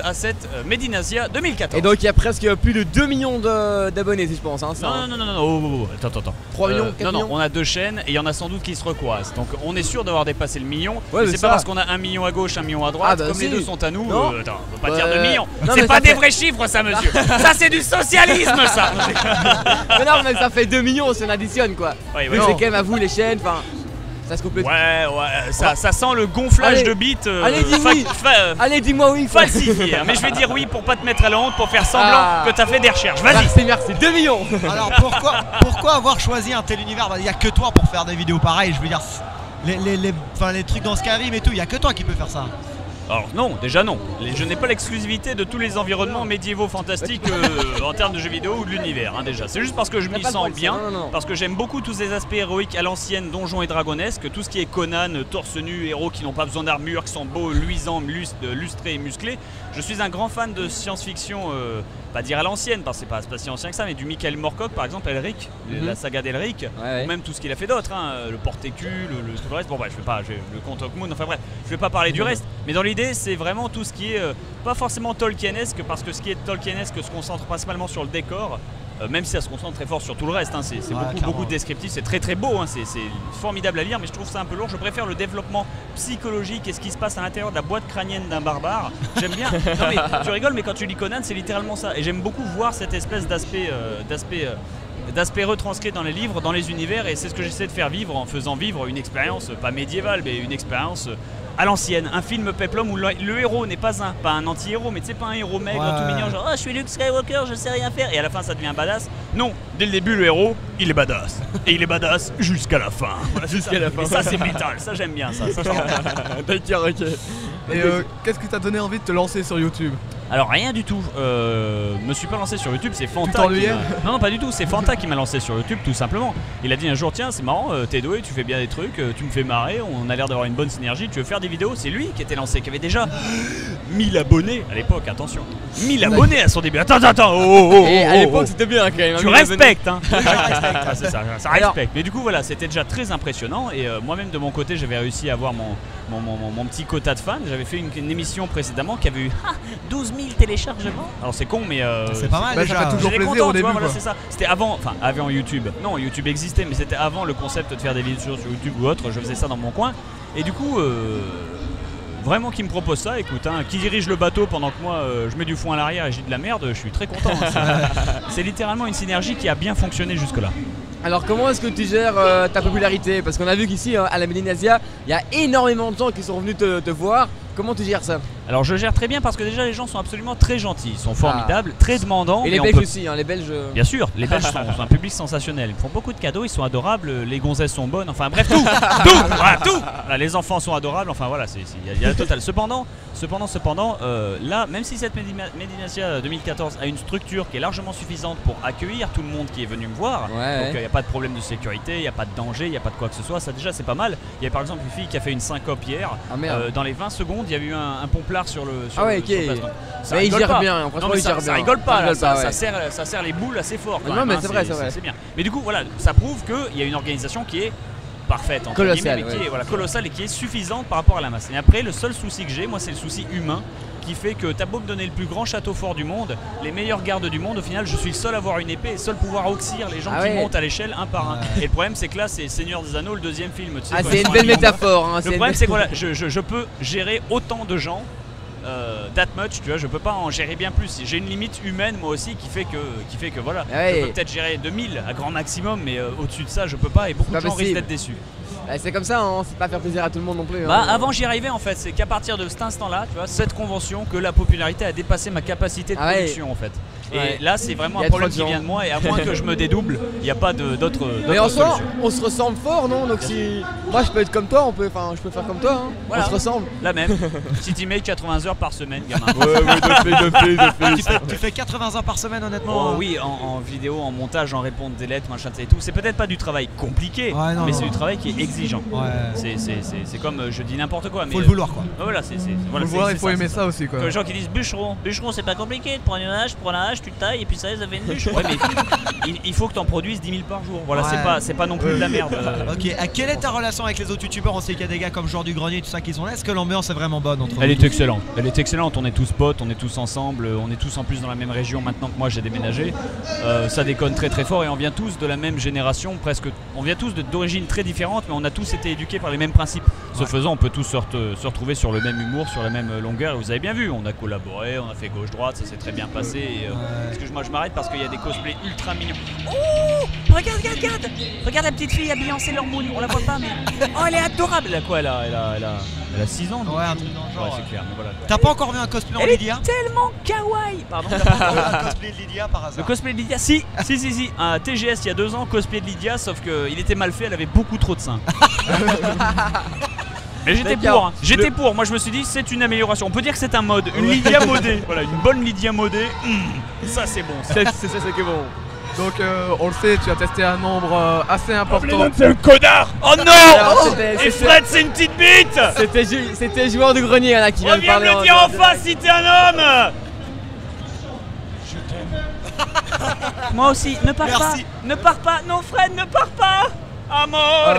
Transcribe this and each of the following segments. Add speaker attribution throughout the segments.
Speaker 1: à cette Made in Asia 2014.
Speaker 2: Et donc il y a presque plus de 2 millions d'abonnés si je pense hein, ça,
Speaker 1: non, attends.
Speaker 2: 3 millions, 4 millions.
Speaker 1: Non, on a 2 chaînes et il y en a sans doute qui se recroisent. Donc on est sûr d'avoir dépassé le million.
Speaker 2: Ouais,
Speaker 1: c'est pas parce qu'on a 1 million à gauche, 1 million à droite, comme les deux sont à nous. Attends, on peut pas dire 2 millions. C'est pas des vrais chiffres ça monsieur. Ça c'est du socialisme ça.
Speaker 2: Mais non mais ça fait 2 millions si on additionne quoi.
Speaker 1: Ouais,
Speaker 2: c'est quand même à vous les chaînes, enfin ça se complète.
Speaker 1: Ouais, ça sent le gonflage de bits.
Speaker 2: Allez dis oui. Allez dis-moi oui.
Speaker 1: Falsifié. Mais je vais dire oui pour pas te mettre à la honte, pour faire semblant que t'as fait des recherches. Vas-y.
Speaker 2: Merci, 2 millions.
Speaker 3: Alors pourquoi avoir choisi un tel univers? Il y a que toi pour faire des vidéos pareilles, je veux dire. Les trucs dans Skyrim et tout, il y a que toi qui peux faire ça.
Speaker 1: Alors non, déjà non. Je n'ai pas l'exclusivité de tous les environnements médiévaux fantastiques en termes de jeux vidéo ou de l'univers hein, déjà. C'est juste parce que je m'y sens bien, parce que j'aime beaucoup tous ces aspects héroïques à l'ancienne, donjons et dragonesques, tout ce qui est Conan, torse nu, héros qui n'ont pas besoin d'armure, qui sont beaux, luisants, lustrés et musclés. Je suis un grand fan de science-fiction, pas dire à l'ancienne, parce que c'est pas si ancien que ça, mais du Michael Moorcock par exemple, Elric, la saga d'Elric, ou même tout ce qu'il a fait d'autre, hein, le Portécule, tout le reste. Bon bref, le Comte Hawkmoon, enfin bref, je vais pas parler du reste, mais dans l'idée c'est vraiment tout ce qui est pas forcément Tolkienesque, parce que ce qui est Tolkienesque se concentre principalement sur le décor, même si ça se concentre très fort sur tout le reste, hein, c'est beaucoup de descriptifs, c'est très bon, hein, c'est formidable à lire, mais je trouve ça un peu lourd. Je préfère le développement psychologique et ce qui se passe à l'intérieur de la boîte crânienne d'un barbare. J'aime bien. Non, mais, tu rigoles, mais quand tu lis Conan, c'est littéralement ça. Et j'aime beaucoup voir cette espèce d'aspect retranscrit dans les livres, dans les univers, et c'est ce que j'essaie de faire vivre en faisant vivre une expérience, pas médiévale, mais une expérience à l'ancienne, un film peplum où le héros n'est pas un anti-héros, mais tu sais, pas un héros maigre tout mignon, genre oh, je suis Luke Skywalker, je sais rien faire, et à la fin ça devient badass. Non, dès le début le héros, il est badass, et il est badass jusqu'à la fin. Voilà, jusqu'à la fin. Et ça c'est métal, ça j'aime bien ça.
Speaker 2: D'accord, ok.
Speaker 4: Et qu'est-ce qui t'a donné envie de te lancer sur YouTube?
Speaker 1: Alors rien du tout, me suis pas lancé sur YouTube, c'est Fanta Non, pas du tout, c'est Fanta qui m'a lancé sur YouTube tout simplement. Il a dit un jour tiens c'est marrant, t'es doué, tu fais bien des trucs, tu me fais marrer, on a l'air d'avoir une bonne synergie, tu veux faire des vidéos? C'est lui qui était lancé, qui avait déjà 1000 abonnés à l'époque, attention. 1000 abonnés à son début, attends,
Speaker 2: Et à l'époque c'était bien quand même.
Speaker 1: Tu respectes hein. C'est ça respecte. Mais du coup voilà, c'était déjà très impressionnant, et moi-même de mon côté j'avais réussi à avoir mon petit quota de fans. J'avais fait une émission précédemment qui avait eu 12 000 téléchargements. Alors c'est con mais
Speaker 3: c'est pas mal déjà.
Speaker 4: Ça fait toujours plaisir
Speaker 1: content,
Speaker 4: au début
Speaker 1: voilà, c'est ça. C'était avant YouTube. Non, YouTube existait, mais c'était avant le concept de faire des vidéos sur YouTube ou autre. Je faisais ça dans mon coin. Et du coup vraiment qui me propose ça, écoute, hein, qui dirige le bateau pendant que moi je mets du foin à l'arrière et j'ai de la merde, je suis très content. Hein. C'est littéralement une synergie qui a bien fonctionné jusque là.
Speaker 2: Alors comment est-ce que tu gères ta popularité? Parce qu'on a vu qu'ici à la Made in Asia, il y a énormément de gens qui sont venus te voir. Comment tu gères ça?
Speaker 1: Alors je gère très bien parce que déjà les gens sont absolument très gentils, ils sont formidables, très demandants.
Speaker 2: Et les Belges aussi, hein, les Belges.
Speaker 1: Bien sûr, les Belges sont un public sensationnel, ils font beaucoup de cadeaux, ils sont adorables, les gonzesses sont bonnes, enfin bref tout, tout. Voilà, les enfants sont adorables, enfin voilà, il y a le total. Cependant, là, même si cette Made in Asia 2014 a une structure qui est largement suffisante pour accueillir tout le monde qui est venu me voir, donc il n'y a pas de problème de sécurité, il n'y a pas de danger, il n'y a pas de quoi que ce soit, ça déjà c'est pas mal. Il y a par exemple une fille qui a fait une syncope hier, dans les 20 secondes il y a eu un pomplard sur le place.
Speaker 2: Mais il gère bien, franchement il gère bien.
Speaker 1: Ça rigole pas, ça serre les boules assez fort.
Speaker 2: Non mais c'est vrai, c'est
Speaker 1: bien. Mais du coup voilà, ça prouve qu'il y a une organisation qui est parfaite,
Speaker 2: colossale,
Speaker 1: mais qui est colossale et qui est suffisante par rapport à la masse. Et après le seul souci que j'ai, moi c'est le souci humain, qui fait que t'as beau me donner le plus grand château fort du monde, les meilleurs gardes du monde, au final je suis le seul à avoir une épée et seul pouvoir auxir les gens qui montent à l'échelle un par un. Et le problème c'est que là c'est Seigneur des Anneaux, le deuxième film. Tu sais,
Speaker 2: c'est une belle métaphore. Hein,
Speaker 1: le problème c'est que voilà, je peux gérer autant de gens. That much, tu vois, je peux pas en gérer bien plus. J'ai une limite humaine moi aussi qui fait que voilà, je peux peut-être gérer 2000 à grand maximum, mais au-dessus de ça je peux pas, et beaucoup de gens risquent d'être déçus.
Speaker 2: C'est comme ça, hein, c'est pas faire plaisir à tout le monde non plus.
Speaker 1: Bah, avant j'y arrivais en fait, c'est qu'à partir de cet instant-là, tu vois, cette convention, que la popularité a dépassé ma capacité de production en fait. Et là c'est vraiment un problème qui vient de moi, et à moins que je me dédouble, il n'y a pas d'autres.
Speaker 2: Mais en soi, on se ressemble fort, non? Donc si moi je peux être comme toi, je peux faire comme toi, hein. Voilà. On se ressemble.
Speaker 1: La même. Si tu mets 80 heures par semaine, gamin.
Speaker 3: Tu fais 80 heures par semaine honnêtement.
Speaker 1: Oh, oui, en vidéo, en montage, en répondre des lettres, machin et tout. C'est peut-être pas du travail compliqué, mais c'est du travail qui est exigeant. C'est comme je dis n'importe quoi, mais
Speaker 3: faut le vouloir quoi.
Speaker 1: Voilà,
Speaker 4: faut le vouloir, il faut aimer ça aussi quoi.
Speaker 1: Les gens qui disent bûcheron c'est pas compliqué de prendre une hache, vache, tu tailles et puis ça fait une ruche. Ouais, mais il faut que t'en produises 10 000 par jour. Voilà, c'est pas non plus de la merde.
Speaker 3: Ok, quelle est ta relation avec les autres youtubeurs? On sait qu'il y a des gars comme Joueur du Grenier, tout ça qui sont là. Est-ce que l'ambiance est vraiment bonne entre vous?
Speaker 1: Elle est excellente. Elle est excellente. On est tous potes, on est tous ensemble, on est tous en plus dans la même région maintenant que moi j'ai déménagé. Ça déconne très très fort et on vient tous de la même génération, presque. On vient tous d'origines très différentes, mais on a tous été éduqués par les mêmes principes. Ce faisant, on peut tous se retrouver sur le même humour, sur la même longueur. Et vous avez bien vu, on a collaboré, on a fait gauche-droite, ça s'est très bien passé. Et, moi je m'arrête parce qu'il y a des cosplays ultra mignons. Oh, regarde la petite fille habillée en Sailor Moon, on la voit pas mais oh elle est adorable. Elle a quoi, elle a 6 ans.
Speaker 3: Ouais, un truc dans le genre.
Speaker 1: Ouais, c'est clair, mais voilà.
Speaker 3: T'as pas encore vu un cosplay en Lydia?
Speaker 1: Tellement kawaii. Pardon.
Speaker 3: T'as pas encore vu un cosplay de Lydia par hasard?
Speaker 1: Le cosplay de Lydia, si. Un TGS il y a 2 ans, cosplay de Lydia, sauf qu'il était mal fait, elle avait beaucoup trop de seins. Mais j'étais pour, moi je me suis dit c'est une amélioration. On peut dire que c'est un mode, une Lydia modée. Voilà, une bonne Lydia modée. Ça c'est bon.
Speaker 2: C'est ça, c'est que bon.
Speaker 4: Donc on le sait, tu as testé un nombre assez important.
Speaker 1: C'est le connard. Oh non. Et Fred c'est une petite bite.
Speaker 2: C'était Joueur du Grenier là qui vient de parler.
Speaker 1: Reviens me le dire en face si t'es un homme. Je t'aime. Moi aussi, ne pars pas, non Fred, ne pars pas. Amore.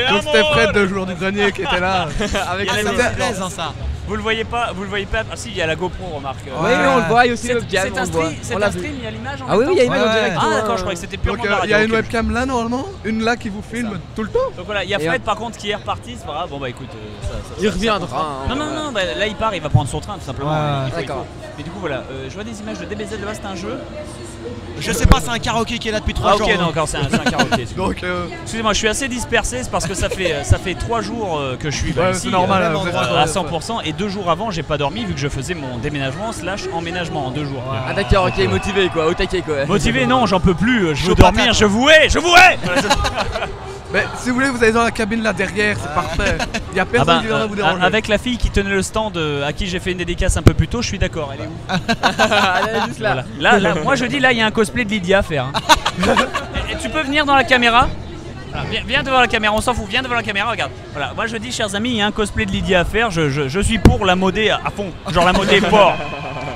Speaker 4: Donc c'était Fred de Joueur du Grenier qui était là.
Speaker 2: Avec
Speaker 3: ça me plaise ça.
Speaker 1: Vous le voyez pas. Ah si, il y a la GoPro, remarque.
Speaker 2: Oui, mais on le voit, il y a aussi le webcam.
Speaker 1: C'est un stream, il y a l'image en
Speaker 2: Ah oui, il y a une image en direct.
Speaker 1: Ah d'accord, je croyais que c'était purement de la radio.
Speaker 4: Il y a une webcam là normalement, une là qui vous filme tout le temps.
Speaker 1: Donc voilà, il y a Fred par contre qui est reparti, c'est pas grave. Bon bah écoute,
Speaker 2: il reviendra.
Speaker 1: Non, bah, là il part, il va prendre son train tout simplement.
Speaker 2: D'accord.
Speaker 1: Mais du coup voilà, je vois des images de DBZ, là c'est un jeu.
Speaker 3: Je sais pas, c'est un karaoké qui est là depuis 3 jours.
Speaker 1: Ok, non, encore c'est un karaoké.
Speaker 4: Donc
Speaker 1: excusez-moi, je suis assez dispersé, c'est parce que ça fait 3 jours que je suis ici.
Speaker 4: C'est normal,
Speaker 1: à 100% et 2 jours avant j'ai pas dormi vu que je faisais mon déménagement / emménagement en 2 jours.
Speaker 2: Ah d'accord, ok, motivé quoi, au taquet quoi.
Speaker 1: Motivé non, j'en peux plus, je veux dormir, je vous hais.
Speaker 4: Mais si vous voulez, vous allez dans la cabine là derrière, c'est parfait. Il y a personne qui viendra vous déranger.
Speaker 1: Avec la fille qui tenait le stand à qui j'ai fait une dédicace un peu plus tôt, je suis d'accord. Elle est où?
Speaker 2: Elle est juste là.
Speaker 1: Voilà. Là, moi je dis là, il y a un cosplay de Lydia à faire. Hein. et tu peux venir dans la caméra. Voilà, viens devant la caméra, on s'en fout, viens devant la caméra, regarde. Voilà, moi je dis, chers amis, il y a un cosplay de Lydia à faire. Je suis pour la modée à fond. Genre la modée fort.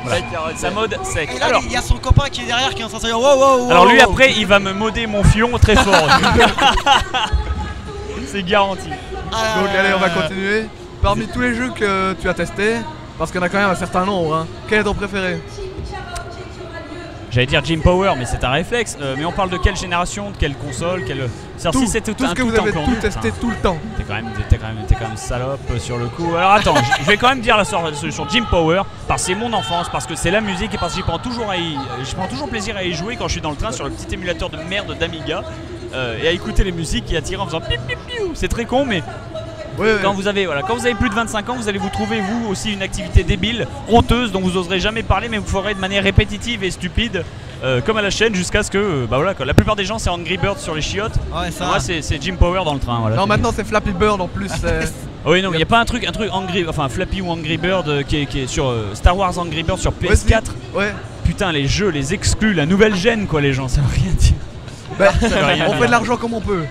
Speaker 1: Voilà. Sa mode sec.
Speaker 3: Et là, il y a son copain qui est derrière qui est en train de se dire wow.
Speaker 1: Alors lui après il va me moder mon fion très fort. C'est garanti.
Speaker 4: Donc allez, on va continuer. Parmi tous les jeux que tu as testés, parce qu'il y en a quand même un certain nombre, hein, quel est ton préféré?
Speaker 1: J'allais dire Jim Power, mais c'est un réflexe. Mais on parle de quelle génération, de quelle console,
Speaker 4: Tout ce que vous avez tout testé tout le temps.
Speaker 1: T'es quand même salope sur le coup. Alors attends, je vais quand même dire la solution Jim Power, parce que c'est mon enfance, parce que c'est la musique et parce que je prends toujours plaisir à y jouer quand je suis dans le train sur le petit émulateur de merde d'Amiga et à écouter les musiques et à tirer en faisant pip pip piou. C'est très con, mais quand vous avez plus de 25 ans, vous allez vous trouver vous aussi une activité débile, honteuse, dont vous oserez jamais parler, mais vous ferez de manière répétitive et stupide, comme à la chaîne, jusqu'à ce que, la plupart des gens c'est Angry Bird sur les chiottes.
Speaker 3: Ouais, ça.
Speaker 1: Moi c'est Jim Power dans le train. Voilà,
Speaker 4: non, maintenant c'est Flappy Bird en plus.
Speaker 1: Oui, non, mais il n'y a pas un truc Flappy ou Angry Bird qui est sur Star Wars Angry Bird sur PS4.
Speaker 4: Ouais.
Speaker 1: Putain, les jeux, les exclus, la nouvelle gêne quoi, les gens, ça veut rien dire.
Speaker 4: On fait de l'argent comme on peut.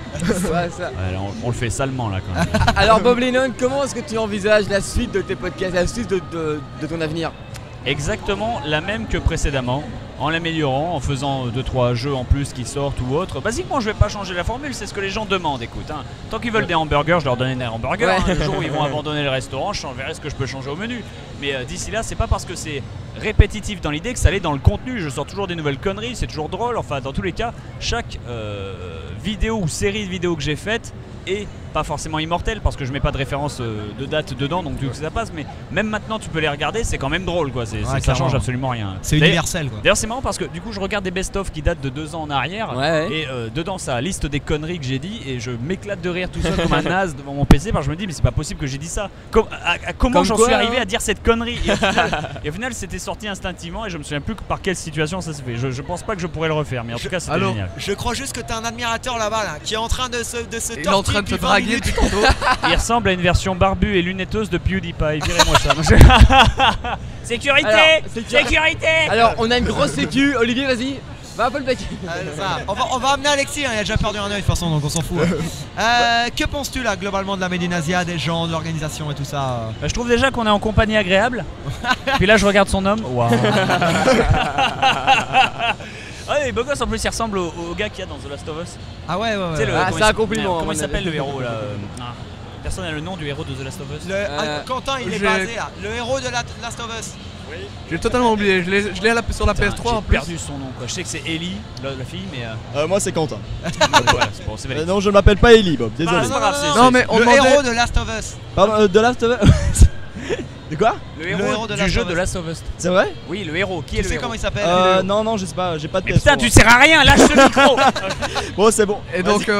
Speaker 1: On le fait salement là quand même.
Speaker 2: Alors Bob Lennon, comment est-ce que tu envisages la suite de tes podcasts, la suite de ton avenir?
Speaker 1: Exactement la même que précédemment, en l'améliorant, en faisant 2-3 jeux en plus qui sortent ou autre. Basiquement je vais pas changer la formule, c'est ce que les gens demandent, écoute. Hein. Tant qu'ils veulent des hamburgers, je leur donne des hamburgers.
Speaker 2: Ouais.
Speaker 1: Hein. Le jour où ils vont abandonner le restaurant, je verrai ce que je peux changer au menu. Mais d'ici là, c'est pas parce que c'est répétitif dans l'idée que ça allait dans le contenu. Je sors toujours des nouvelles conneries, c'est toujours drôle. Enfin, dans tous les cas, chaque vidéo ou série de vidéos que j'ai faite est pas forcément immortelle parce que je mets pas de référence de date dedans, donc du coup ça passe. Mais même maintenant, tu peux les regarder, c'est quand même drôle quoi. Ça change absolument rien.
Speaker 3: C'est universel quoi.
Speaker 1: D'ailleurs, c'est marrant parce que du coup, je regarde des best-of qui datent de 2 ans en arrière. Et dedans, ça liste des conneries que j'ai dit et je m'éclate de rire tout seul comme un naze devant mon PC parce que je me dis, mais c'est pas possible que j'ai dit ça. Comment j'en suis arrivé à dire cette connerie et au final, c'était sorti instinctivement et je me souviens plus par quelle situation ça s'est fait. Je pense pas que je pourrais le refaire, mais en tout cas, c'était génial.
Speaker 3: Je crois juste que t'as un admirateur là-bas là, qui est en train de se
Speaker 4: Il est en train de se draguer depuis tantôt.
Speaker 1: Il ressemble à une version barbue et lunetteuse de PewDiePie. Virez-moi ça. Sécurité.
Speaker 2: Alors, on a une grosse sécu. Olivier, vas-y. Va à Paul Beck.
Speaker 3: Ça. On va amener Alexis, hein, il a déjà perdu un œil de toute façon donc on s'en fout. Que penses-tu là globalement de la Made in Asia, des gens, de l'organisation et tout ça?
Speaker 1: Je trouve déjà qu'on est en compagnie agréable. Puis là je regarde son homme. Waouh. Ah il est beau gosse en plus, il ressemble au gars qu'il y a dans The Last of Us.
Speaker 3: Ah ouais.
Speaker 2: C'est un compliment.
Speaker 1: Comment il s'appelle le héros là Personne n'a le nom du héros de The Last of Us.
Speaker 3: Quentin il est basé là, le héros de Last of Us.
Speaker 4: Oui. J'ai totalement oublié, je l'ai sur la PS3 en
Speaker 1: J'ai
Speaker 4: plus.
Speaker 1: perdu son nom quoi. Je sais que c'est Ellie, la fille, mais.
Speaker 5: Moi c'est Quentin.
Speaker 1: Voilà, c'est bon, c'est validé.
Speaker 5: Non, je ne m'appelle pas Ellie, Bob, désolé.
Speaker 1: Ah, c'est pas grave,
Speaker 4: Non, mais on
Speaker 3: Le
Speaker 4: demandait.
Speaker 3: héros de Last of Us.
Speaker 5: Pardon, de Last of Us. De quoi?
Speaker 1: Le héros du jeu de Last of Us.
Speaker 5: C'est vrai?
Speaker 1: Oui, le héros. Qui est
Speaker 3: Tu
Speaker 1: le
Speaker 3: sais
Speaker 1: héros?
Speaker 3: comment il s'appelle?
Speaker 5: Non, je sais pas, j'ai pas de
Speaker 1: Mais
Speaker 5: PS3.
Speaker 1: putain, tu sers à rien, lâche ce micro. De
Speaker 5: Bon, c'est bon.
Speaker 4: Et donc,
Speaker 1: toute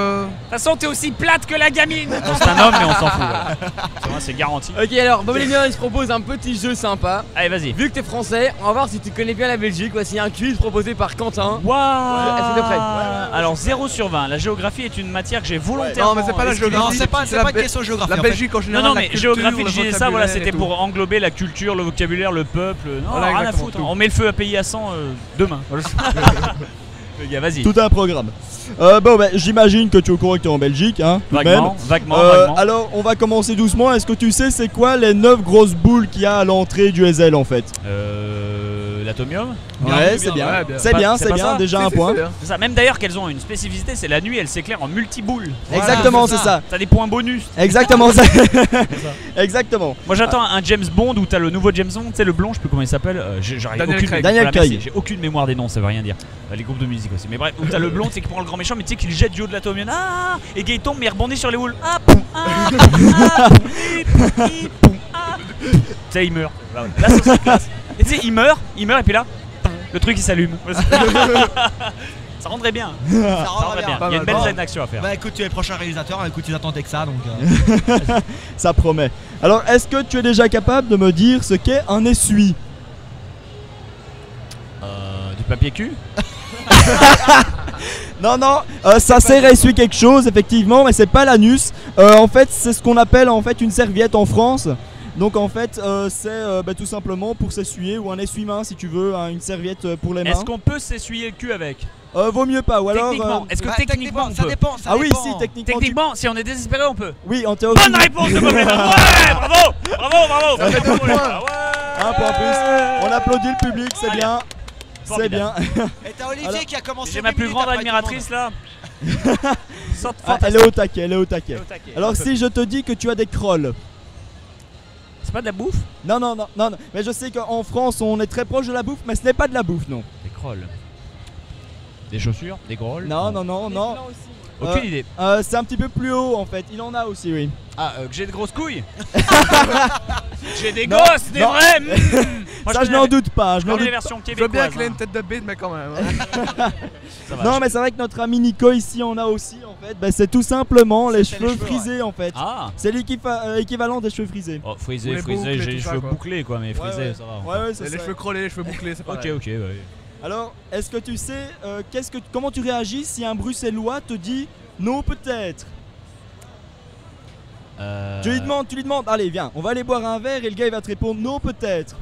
Speaker 1: façon, t'es aussi plate que la gamine. C'est un homme, mais on s'en fout. Voilà. C'est garanti.
Speaker 2: Ok, alors Bob Lénion il se propose un petit jeu sympa.
Speaker 1: Allez, vas-y.
Speaker 2: Vu que t'es français, on va voir si tu connais bien la Belgique. Voici un quiz proposé par Quentin.
Speaker 1: Waouh.
Speaker 2: Est-ce que t'es prêt?
Speaker 1: Alors 0 sur 20. La géographie est une matière que j'ai volontairement.
Speaker 4: Non, mais c'est pas la
Speaker 1: esquivée.
Speaker 4: géographie.
Speaker 3: Non, c'est pas une question géographique.
Speaker 4: la Belgique en général.
Speaker 1: Non,
Speaker 4: la
Speaker 1: mais
Speaker 4: culture,
Speaker 1: géographie,
Speaker 4: le
Speaker 1: je disais ça, voilà,
Speaker 4: vocabulaire et
Speaker 1: c'était
Speaker 4: tout.
Speaker 1: pour englober la culture, le vocabulaire, le peuple. Non,
Speaker 4: Voilà,
Speaker 1: rien à
Speaker 4: exactement,
Speaker 1: foutre.
Speaker 4: tout.
Speaker 1: On met le feu à pays à 100 demain. Le gars, vas-y.
Speaker 5: Tout un programme. Bon, j'imagine que tu es au courant que tu es en Belgique, hein. tout de même.
Speaker 1: Vaguement.
Speaker 5: Alors, on va commencer doucement. Est-ce que tu sais c'est quoi les 9 grosses boules qu'il y a à l'entrée du SL en fait?
Speaker 1: L'atomium.
Speaker 5: Ouais, c'est bien.
Speaker 4: Ouais, bien.
Speaker 5: C'est bien,
Speaker 1: C'est
Speaker 5: c'est
Speaker 1: pas
Speaker 5: bien,
Speaker 1: ça
Speaker 5: déjà un
Speaker 4: Si,
Speaker 5: point.
Speaker 4: c'est bien.
Speaker 1: C'est ça. Même d'ailleurs qu'elles ont une spécificité, c'est la nuit, elles s'éclairent en multiboules.
Speaker 5: Exactement,
Speaker 3: c'est
Speaker 5: c'est ça.
Speaker 1: T'as des points bonus.
Speaker 5: Exactement ça. Exactement.
Speaker 1: Moi j'attends un James Bond où t'as le nouveau James Bond, tu sais le blond, je sais plus comment il s'appelle.
Speaker 4: Daniel Craig.
Speaker 5: Daniel Craig.
Speaker 1: J'ai aucune mémoire des noms, ça veut rien dire. Les groupes de musique aussi. Mais bref, où t'as le blond, c'est qui prend le grand méchant, mais tu sais qu'il jette du haut de l'atomium. Ah, et qu'il tombe, mais il rebondit sur les houles. Ah, poum, ah, poum, ah, poum, poum, ah. Tu sais, il meurt. Là, ça c'est classe. Et tu sais, il meurt, et puis là, le truc il s'allume. Ça rendrait bien.
Speaker 3: Ça
Speaker 1: Ça
Speaker 3: rendrait
Speaker 1: rendrait bien.
Speaker 3: bien.
Speaker 1: Il y a une
Speaker 3: Bon.
Speaker 1: belle scène d'action à faire.
Speaker 3: Bah écoute, tu es le prochain réalisateur, écoute, ils attendaient que ça donc.
Speaker 5: Ça promet. Alors, est-ce que tu es déjà capable de me dire ce qu'est un essuie?
Speaker 1: Du papier cul.
Speaker 5: Non, ça sert à essuyer quelque chose, effectivement, mais c'est pas l'anus. En fait, c'est ce qu'on appelle en fait une serviette en France. Donc en fait, c'est tout simplement pour s'essuyer ou un essuie-main si tu veux, hein, une serviette pour les mains.
Speaker 1: Est-ce qu'on peut s'essuyer le cul avec?
Speaker 5: Vaut mieux pas, ou alors.
Speaker 1: Techniquement, est-ce que techniquement on
Speaker 3: ça
Speaker 1: peut?
Speaker 3: dépend.
Speaker 5: Ah oui, si, techniquement.
Speaker 1: Techniquement, si on est désespéré, on peut.
Speaker 5: Oui, en théorie.
Speaker 1: Bonne réponse de Bob Lénion. Ouais, bravo.
Speaker 5: Ça fait 2 points.
Speaker 1: Ouais.
Speaker 5: Un point en plus. On applaudit le public, c'est
Speaker 1: Allez.
Speaker 5: bien. C'est bien.
Speaker 3: Et t'as Olivier
Speaker 5: Alors,
Speaker 3: qui a commencé.
Speaker 1: J'ai ma
Speaker 3: 10
Speaker 1: plus
Speaker 3: minutes
Speaker 1: grande
Speaker 3: après tout le
Speaker 1: admiratrice là. Sorte
Speaker 5: Ah, elle est au taquet, elle est au taquet.
Speaker 1: au taquet.
Speaker 5: Alors si je te dis que tu as des crolls.
Speaker 1: C'est pas de la bouffe?
Speaker 5: Non, mais je sais qu'en France on est très proche de la bouffe, mais ce n'est pas de la bouffe, non.
Speaker 1: Des crolls. Des chaussures? Des grolls?
Speaker 5: Non.
Speaker 1: Aucune idée.
Speaker 5: C'est un petit peu plus haut en fait, il en a aussi, oui.
Speaker 1: Ah, que j'ai de grosses couilles? J'ai des
Speaker 5: Non,
Speaker 1: gosses, des
Speaker 5: non.
Speaker 1: vrais. Moi,
Speaker 5: Ça je n'en doute pas, je n'en
Speaker 1: Dans les
Speaker 5: doute pas.
Speaker 1: versions
Speaker 4: Je veux bien
Speaker 1: québécoises.
Speaker 4: qu'il ait une tête de bite, mais quand même.
Speaker 1: Ça va,
Speaker 5: Non mais c'est vrai que notre ami Nico ici en a aussi en fait, c'est tout simplement les
Speaker 3: C'est les
Speaker 5: cheveux
Speaker 3: cheveux,
Speaker 5: frisés en fait.
Speaker 1: Ah.
Speaker 5: C'est l'équivalent des cheveux frisés.
Speaker 1: Oh,
Speaker 4: Ou
Speaker 1: frisé,
Speaker 4: les boucles et
Speaker 1: j'ai les
Speaker 4: tout ça,
Speaker 1: cheveux
Speaker 4: quoi.
Speaker 1: bouclés quoi, mais frisé,
Speaker 5: ouais.
Speaker 1: ça va.
Speaker 5: Ouais,
Speaker 4: Et
Speaker 5: c'est
Speaker 4: les
Speaker 5: ça.
Speaker 4: cheveux crôlés, les cheveux bouclés, c'est
Speaker 1: Ok,
Speaker 4: pareil.
Speaker 1: ouais.
Speaker 5: Alors, est-ce que tu sais comment tu réagis si un Bruxellois te dit non peut-être? Tu lui demandes, allez viens, on va aller boire un verre et le gars il va te répondre non peut-être.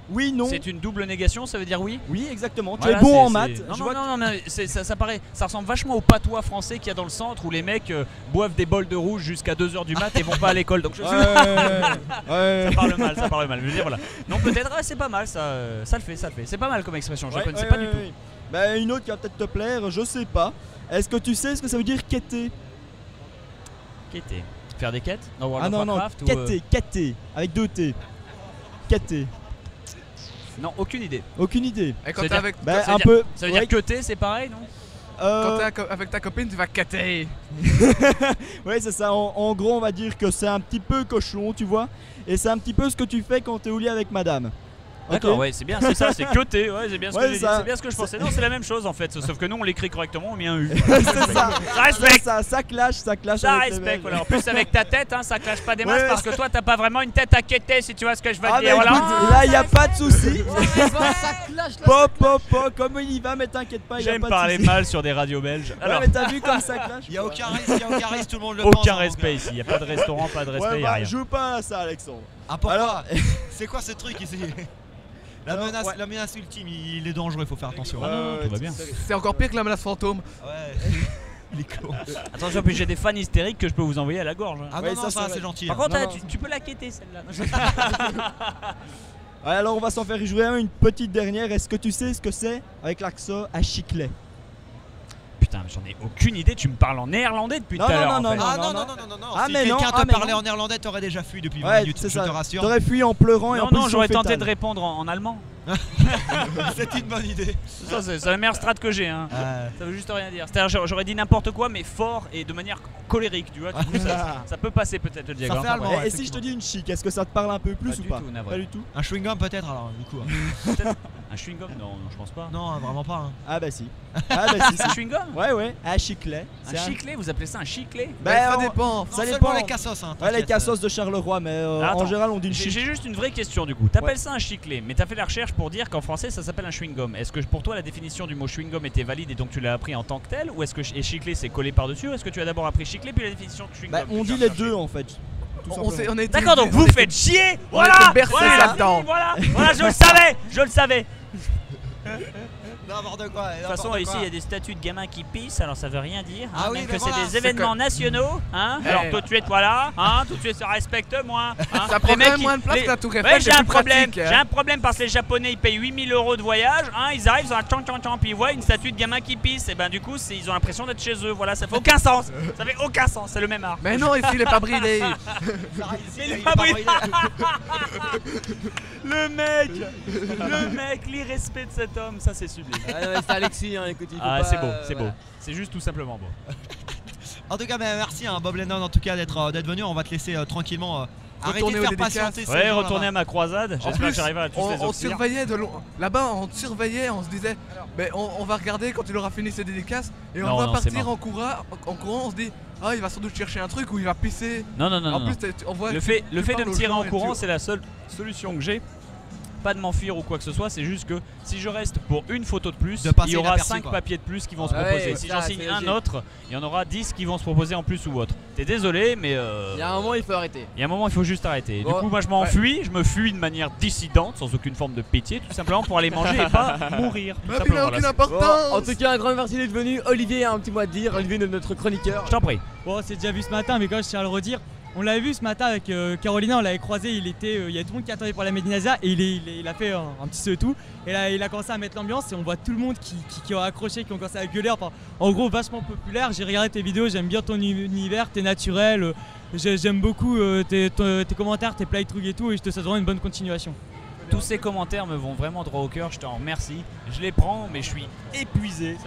Speaker 5: Oui, non.
Speaker 1: C'est une double négation, ça veut dire oui?
Speaker 5: Oui, exactement.
Speaker 1: Voilà,
Speaker 5: tu es bon
Speaker 1: c'est-
Speaker 5: en
Speaker 1: c'est-
Speaker 5: maths.
Speaker 1: Non,
Speaker 5: Je
Speaker 1: non,
Speaker 5: vois
Speaker 1: non, mais ça paraît, ça ressemble vachement au patois français qu'il y a dans le centre où les mecs boivent des bols de rouge jusqu'à 2h du mat et vont pas à l'école. Donc je
Speaker 5: que-
Speaker 1: suis...
Speaker 5: Ouais.
Speaker 1: ça parle mal. Je veux dire, voilà. Non, peut-être, c'est pas mal, ça le fait. C'est pas mal comme expression, je la
Speaker 5: Ouais,
Speaker 1: connaissais
Speaker 5: ouais,
Speaker 1: pas
Speaker 5: ouais,
Speaker 1: du tout.
Speaker 5: ouais. Bah, une autre qui va peut-être te plaire, je sais pas. Est-ce que tu sais ce que ça veut dire quêter?
Speaker 1: Quêter. Faire des quêtes dans World
Speaker 5: Ah
Speaker 1: of
Speaker 5: non, non,
Speaker 1: Warcraft ou,
Speaker 5: quêter, avec 2 T. Quêter.
Speaker 1: Non, aucune idée.
Speaker 5: Aucune idée.
Speaker 4: Et quand
Speaker 1: Ça veut
Speaker 4: t'es
Speaker 1: dire-
Speaker 4: avec,
Speaker 5: Bah,
Speaker 1: Ça veut
Speaker 5: un
Speaker 1: dire-
Speaker 5: peu.
Speaker 1: Ça veut
Speaker 5: ouais,
Speaker 1: dire quêter, c'est pareil, non?
Speaker 4: quand t'es avec ta copine, tu vas cater.
Speaker 5: Ouais, c'est ça. En gros, on va dire que c'est un petit peu cochon, tu vois. Et c'est un petit peu ce que tu fais quand t'es au lit avec madame.
Speaker 1: D'accord,
Speaker 5: Ok.
Speaker 1: ouais, c'est bien, c'est ça, c'est quêter, ouais, c'est bien ce
Speaker 5: Ouais,
Speaker 1: que j'ai dit,
Speaker 5: ça.
Speaker 1: c'est bien ce que je pensais. Non, c'est la même chose en fait, sauf que nous on l'écrit correctement, on met un U.
Speaker 5: C'est ça.
Speaker 1: Ça respecte.
Speaker 5: Ça clash.
Speaker 1: Ça
Speaker 5: avec les
Speaker 1: respecte,
Speaker 5: Belges.
Speaker 1: voilà. En plus avec ta tête, hein, ça clash pas des masses
Speaker 5: Ouais,
Speaker 1: parce que toi t'as pas vraiment une tête à quêter si tu vois ce que je veux
Speaker 5: Ah,
Speaker 1: te
Speaker 5: mais
Speaker 1: dire.
Speaker 5: écoute,
Speaker 1: Voilà.
Speaker 5: là, y a pas de souci.
Speaker 2: Ça clash là.
Speaker 5: Pop, comme il y va, mais t'inquiète pas, y a
Speaker 1: J'aime
Speaker 5: pas de
Speaker 1: parler
Speaker 5: souci.
Speaker 1: mal sur des radios belges.
Speaker 5: Ouais,
Speaker 1: Alors,
Speaker 5: mais t'as vu comme ça clash?
Speaker 3: Il y a aucun risque, tout le monde le pense.
Speaker 1: aucun
Speaker 3: hein,
Speaker 1: respect
Speaker 3: donc,
Speaker 1: ici, y a pas de restaurant, pas de respect,
Speaker 5: Ouais,
Speaker 1: y a
Speaker 5: bah,
Speaker 1: rien.
Speaker 5: joue pas à ça, Alexandre.
Speaker 3: Ah pourquoi?
Speaker 5: Alors,
Speaker 3: C'est quoi ce truc ici? La menace ultime, il est dangereux, il faut faire attention.
Speaker 1: Ah non, tout va bien.
Speaker 4: C'est encore pire que la menace fantôme.
Speaker 3: Ouais. Il est con.
Speaker 1: Attention, puis j'ai des fans hystériques que je peux vous envoyer à la gorge.
Speaker 3: Ah
Speaker 2: Ouais,
Speaker 3: non,
Speaker 2: ça,
Speaker 3: c'est gentil.
Speaker 1: Par
Speaker 3: hein.
Speaker 1: contre,
Speaker 2: Non,
Speaker 1: tu peux la quêter celle-là.
Speaker 5: Ouais, alors on va s'en faire jouer une petite dernière. Est-ce que tu sais ce que c'est avec l'accent à Chiclet?
Speaker 1: Putain, mais j'en ai aucune idée. Tu me parles en néerlandais depuis tout à l'heure.
Speaker 5: non,
Speaker 1: en fait.
Speaker 3: Ah
Speaker 5: non,
Speaker 3: non.
Speaker 5: Ah,
Speaker 3: Si
Speaker 5: mais non,
Speaker 3: quelqu'un
Speaker 5: ah,
Speaker 3: te
Speaker 5: mais
Speaker 3: parlait
Speaker 5: non.
Speaker 3: en néerlandais, t'aurais déjà fui depuis 20
Speaker 5: Ouais,
Speaker 3: minutes,
Speaker 5: c'est
Speaker 3: je
Speaker 5: ça.
Speaker 3: te rassure.
Speaker 5: T'aurais fui en pleurant et en
Speaker 1: Non,
Speaker 5: position
Speaker 1: j'aurais tenté
Speaker 5: fétale.
Speaker 1: de répondre en allemand.
Speaker 3: C'est une bonne idée.
Speaker 1: C'est la meilleure strat que j'ai. Hein. Ça veut juste rien dire. C'est-à-dire, j'aurais dit n'importe quoi, mais fort et de manière colérique, tu vois. Du coup, ça peut passer peut-être le Diego.
Speaker 3: Ça fait
Speaker 1: Enfin,
Speaker 3: allemand,
Speaker 1: bref.
Speaker 3: ouais.
Speaker 5: Et si je te dis une chic, est-ce que ça te parle un peu plus
Speaker 1: Pas
Speaker 5: ou
Speaker 1: du
Speaker 5: pas?
Speaker 1: tout, navré.
Speaker 5: Pas du tout.
Speaker 3: Un chewing-gum peut-être alors du coup.
Speaker 1: Un chewing-gum? Non, je pense pas.
Speaker 3: Non, vraiment pas. hein.
Speaker 5: Ah bah si. Ah bah si,
Speaker 1: C'est un
Speaker 5: si.
Speaker 1: chewing-gum?
Speaker 5: Ouais, à Chiclet.
Speaker 1: Un chiclet? Vous appelez ça un chiclet?
Speaker 5: Bah,
Speaker 4: Ça
Speaker 5: on-
Speaker 4: dépend.
Speaker 5: Ça
Speaker 3: Non,
Speaker 5: dépend.
Speaker 3: seulement les cassos. Hein,
Speaker 5: Ouais, les
Speaker 3: t'inquiète.
Speaker 5: cassos de Charleroi, mais
Speaker 1: Attends,
Speaker 5: en général on dit une
Speaker 1: J'ai
Speaker 5: chic.
Speaker 1: juste une vraie question du coup. T'appelles ça un chiclet, mais t'as fait la recherche pour dire qu'en français ça s'appelle un chewing-gum. Est-ce que pour toi la définition du mot chewing-gum était valide et donc tu l'as appris en tant que tel? Ou est-ce que chiclet c'est collé par-dessus? Ou est-ce que tu as d'abord appris chiclet puis la définition de chewing-gum?
Speaker 5: Bah, on dit les deux en fait. Tout
Speaker 4: On
Speaker 5: simplement.
Speaker 4: a été-
Speaker 1: D'accord, donc
Speaker 4: on
Speaker 1: vous
Speaker 4: était-
Speaker 1: faites chier.
Speaker 4: on était
Speaker 1: Voilà,
Speaker 4: bercés
Speaker 1: voilà,
Speaker 4: là-dedans.
Speaker 1: voilà, je le savais.
Speaker 3: N'importe quoi.
Speaker 1: De toute façon, ici il y a des statues de gamins qui pissent, alors ça veut rien dire.
Speaker 3: Ah oui,
Speaker 1: même
Speaker 3: mais
Speaker 1: que
Speaker 3: voilà,
Speaker 1: c'est des événements nationaux. Hein. Alors tout de suite, voilà, tout de suite, ça respecte-moi.
Speaker 4: Ça prend quand même moins de place que la Tour Eiffel.
Speaker 1: Ouais, j'ai
Speaker 4: c'est
Speaker 1: un
Speaker 4: plus
Speaker 1: problème.
Speaker 4: pratique, hein.
Speaker 1: J'ai un problème parce que les Japonais ils payent 8000 € de voyage. Ils arrivent, ils ont un tchan, puis ils voient une statue de gamin qui pisse. Et ben du coup, ils ont l'impression d'être chez eux. Voilà, ça fait aucun sens. Ça fait aucun sens. C'est le même art.
Speaker 4: Mais non, ici il est pas bridé.
Speaker 1: Il est pas brillant. Le mec, l'irrespect de cet homme, ça c'est sublime.
Speaker 2: Ah, non, mais c'est Alexis, hein, écoute, il faut
Speaker 1: Ah,
Speaker 2: pas,
Speaker 1: c'est beau, c'est
Speaker 2: voilà.
Speaker 1: beau. C'est juste tout simplement beau.
Speaker 3: En tout cas, merci Bob Lennon en tout cas d'être venu. On va te laisser tranquillement arrêter
Speaker 4: Retourner
Speaker 3: de
Speaker 4: aux
Speaker 3: faire
Speaker 4: dédicaces.
Speaker 3: patienter ces
Speaker 1: Ouais,
Speaker 3: gens
Speaker 1: retourner
Speaker 3: là-bas.
Speaker 1: à ma croisade.
Speaker 4: En
Speaker 1: J'espère que
Speaker 4: plus,
Speaker 1: j'arriverai à tous les
Speaker 4: on
Speaker 1: obtenir.
Speaker 4: surveillait de loin. Là-bas, on surveillait, on se disait, mais on va regarder quand il aura fini ses dédicaces et
Speaker 1: Non,
Speaker 4: on va
Speaker 1: non, c'est
Speaker 4: partir
Speaker 1: mort.
Speaker 4: en courant. On se dit, ah, il va sans doute chercher un truc ou il va pisser.
Speaker 1: Non, non, non,
Speaker 4: En
Speaker 1: non.
Speaker 4: plus, on voit
Speaker 1: Le
Speaker 4: que
Speaker 1: fait
Speaker 4: tu
Speaker 1: de
Speaker 4: parles
Speaker 1: me
Speaker 4: aux
Speaker 1: tirer
Speaker 4: gens
Speaker 1: en
Speaker 4: et
Speaker 1: courant,
Speaker 4: tu-
Speaker 1: c'est la seule solution que j'ai. Pas de m'enfuir ou quoi que ce soit, c'est juste que si je reste pour une photo de plus,
Speaker 3: De passer
Speaker 1: il y aura
Speaker 3: inaperçu,
Speaker 1: 5
Speaker 3: quoi.
Speaker 1: papiers de plus qui vont se
Speaker 2: Ah ouais,
Speaker 1: proposer. Si
Speaker 2: ça,
Speaker 1: j'en
Speaker 2: c'est
Speaker 1: signe un
Speaker 2: logique.
Speaker 1: autre, il y en aura 10 qui vont se proposer en plus ou autre. T'es désolé, mais
Speaker 2: Il y a un moment, il faut arrêter.
Speaker 1: il y a un moment, il faut juste arrêter.
Speaker 2: Bon,
Speaker 1: du coup, moi je m'enfuis, je me fuis de manière dissidente, sans aucune forme de pitié, tout simplement pour aller manger et pas mourir. Tout
Speaker 4: Mais il
Speaker 1: simplement,
Speaker 4: n'a aucune
Speaker 1: voilà.
Speaker 2: Bon,
Speaker 4: importance.
Speaker 2: en tout cas, un grand merci d'être venu. Olivier a un petit mot à te dire. Olivier, notre chroniqueur.
Speaker 1: Je t'en prie.
Speaker 6: Bon, c'est déjà vu ce matin, mais quand même, je tiens à le redire. On l'avait vu ce matin avec Carolina, on l'avait croisé, il y a tout le monde qui attendait pour la Medinazia et il a fait un petit saut et tout. Et là, il a commencé à mettre l'ambiance et on voit tout le monde qui ont accroché, qui ont commencé à gueuler. Enfin, en gros, vachement populaire. J'ai regardé tes vidéos, j'aime bien ton univers, t'es naturel. J'aime beaucoup tes commentaires, tes playthroughs et tout. Et je te souhaite vraiment une bonne continuation.
Speaker 1: Tous ces commentaires me vont vraiment droit au cœur, je t'en remercie. Je les prends, mais je suis épuisé.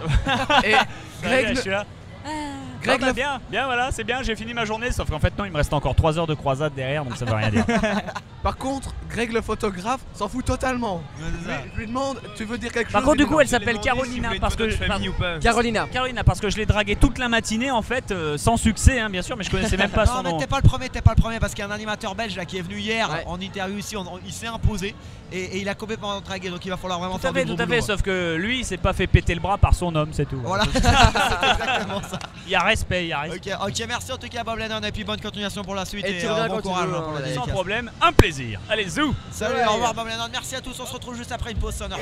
Speaker 4: Et Greg,
Speaker 1: je suis là.
Speaker 4: Greg,
Speaker 1: Ah, bah, bien, voilà, c'est bien, j'ai fini ma journée. Sauf qu'en fait, non, il me reste encore 3 heures de croisade derrière, donc ça veut rien dire.
Speaker 4: par contre, Greg le photographe s'en fout totalement. Je lui demande, tu veux dire quelque chose
Speaker 1: Par contre,
Speaker 4: Il
Speaker 1: du
Speaker 4: dit
Speaker 1: coup,
Speaker 4: non.
Speaker 1: elle s'appelle Carolina parce que
Speaker 2: Carolina.
Speaker 1: Carolina, parce que je l'ai draguée toute la matinée en fait, sans succès, hein, bien sûr, mais je connaissais même pas
Speaker 3: Non,
Speaker 1: son
Speaker 3: mais
Speaker 1: nom.
Speaker 3: t'es pas le premier parce qu'il y a un animateur belge là qui est venu hier
Speaker 2: Ouais.
Speaker 3: en interview ici, il s'est imposé et il a complètement dragué, donc il va falloir vraiment
Speaker 1: Tout à
Speaker 3: faire du
Speaker 1: fait,
Speaker 3: gros boulot.
Speaker 1: sauf que lui, il s'est pas fait péter le bras par son homme, c'est tout.
Speaker 3: Voilà, c'est exactement ça.
Speaker 1: Il y a respect, il y a respect.
Speaker 3: Ok, merci en tout cas Bob Lennon et puis bonne continuation pour la suite
Speaker 2: Et tu reviens
Speaker 3: bon
Speaker 2: quand tu
Speaker 3: courage
Speaker 2: veux,
Speaker 3: hein, pour la
Speaker 2: hein,
Speaker 1: Sans
Speaker 3: dédicace.
Speaker 1: problème, un plaisir. Allez, zou.
Speaker 3: Salut,
Speaker 2: Ouais.
Speaker 3: au revoir Bob Lennon, merci à tous, on se retrouve juste après une pause sonore.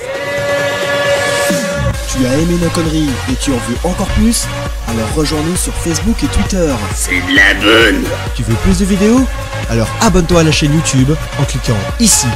Speaker 7: Tu as aimé nos conneries et tu en veux encore plus? Alors rejoins-nous sur Facebook et Twitter. C'est de la bonne! Tu veux plus de vidéos? Alors abonne-toi à la chaîne YouTube en cliquant ici.